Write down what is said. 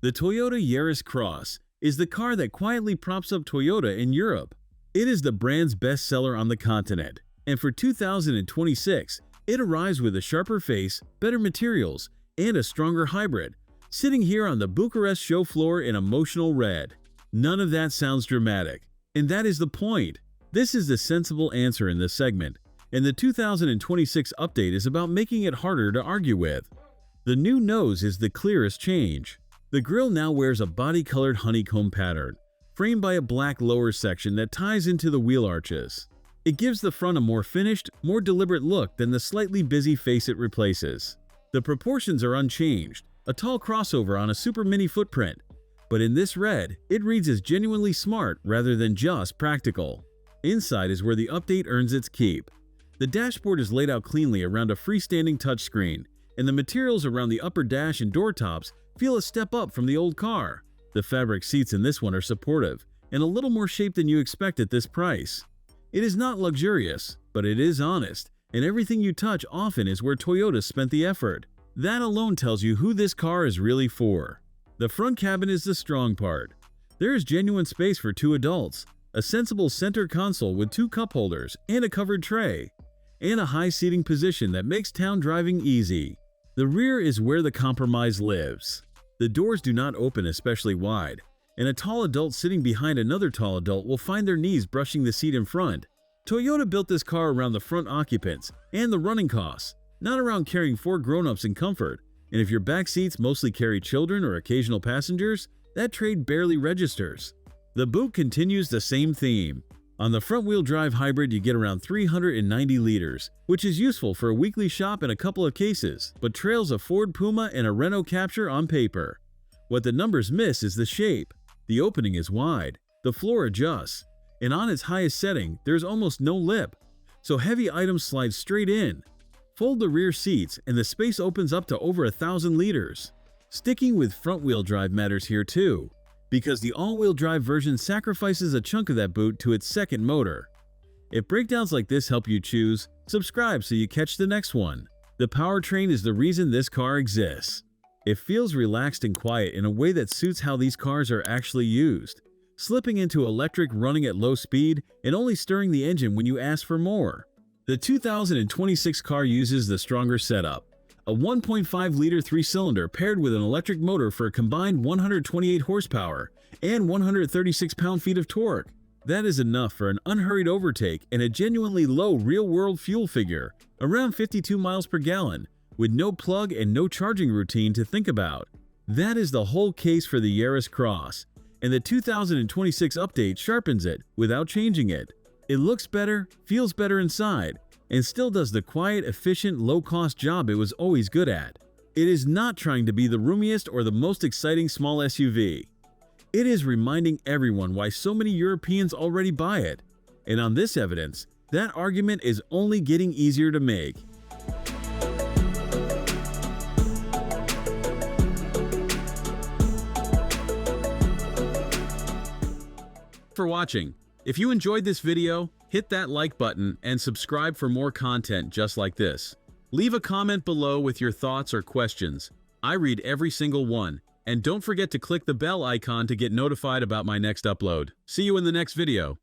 The Toyota Yaris Cross is the car that quietly props up Toyota in Europe. It is the brand's bestseller on the continent, and for 2026, it arrives with a sharper face, better materials, and a stronger hybrid, sitting here on the Bucharest show floor in emotional red. None of that sounds dramatic, and that is the point. This is the sensible answer in this segment, and the 2026 update is about making it harder to argue with. The new nose is the clearest change. The grille now wears a body-colored honeycomb pattern, framed by a black lower section that ties into the wheel arches. It gives the front a more finished, more deliberate look than the slightly busy face it replaces. The proportions are unchanged, a tall crossover on a super mini footprint, but in this red, it reads as genuinely smart rather than just practical. Inside is where the update earns its keep. The dashboard is laid out cleanly around a freestanding touchscreen, and the materials around the upper dash and door tops feel a step up from the old car. The fabric seats in this one are supportive and a little more shape than you expect at this price. It is not luxurious, but it is honest, and everything you touch often is where Toyota spent the effort. That alone tells you who this car is really for. The front cabin is the strong part. There is genuine space for two adults, a sensible center console with two cup holders and a covered tray, and a high seating position that makes town driving easy. The rear is where the compromise lives. The doors do not open especially wide, and a tall adult sitting behind another tall adult will find their knees brushing the seat in front. Toyota built this car around the front occupants and the running costs, not around carrying four grown-ups in comfort. And if your back seats mostly carry children or occasional passengers, that trade barely registers. The boot continues the same theme. On the front-wheel drive hybrid, you get around 390 liters, which is useful for a weekly shop in a couple of cases, but trails a Ford Puma and a Renault Captur on paper. What the numbers miss is the shape. The opening is wide, the floor adjusts, and on its highest setting, there's almost no lip, so heavy items slide straight in. Fold the rear seats, and the space opens up to over 1,000 liters. Sticking with front-wheel drive matters here too, because the all-wheel drive version sacrifices a chunk of that boot to its second motor. If breakdowns like this help you choose, subscribe so you catch the next one. The powertrain is the reason this car exists. It feels relaxed and quiet in a way that suits how these cars are actually used, slipping into electric running at low speed and only stirring the engine when you ask for more. The 2026 car uses the stronger setup, a 1.5-liter three-cylinder paired with an electric motor for a combined 128 horsepower and 136 pound-feet of torque. That is enough for an unhurried overtake and a genuinely low real-world fuel figure, around 52 miles per gallon, with no plug and no charging routine to think about. That is the whole case for the Yaris Cross, and the 2026 update sharpens it without changing it. It looks better, feels better inside, and still does the quiet, efficient, low-cost job it was always good at. It is not trying to be the roomiest or the most exciting small SUV. It is reminding everyone why so many Europeans already buy it. And on this evidence, that argument is only getting easier to make. For watching. If you enjoyed this video, hit that like button and subscribe for more content just like this. Leave a comment below with your thoughts or questions. I read every single one. And don't forget to click the bell icon to get notified about my next upload. See you in the next video.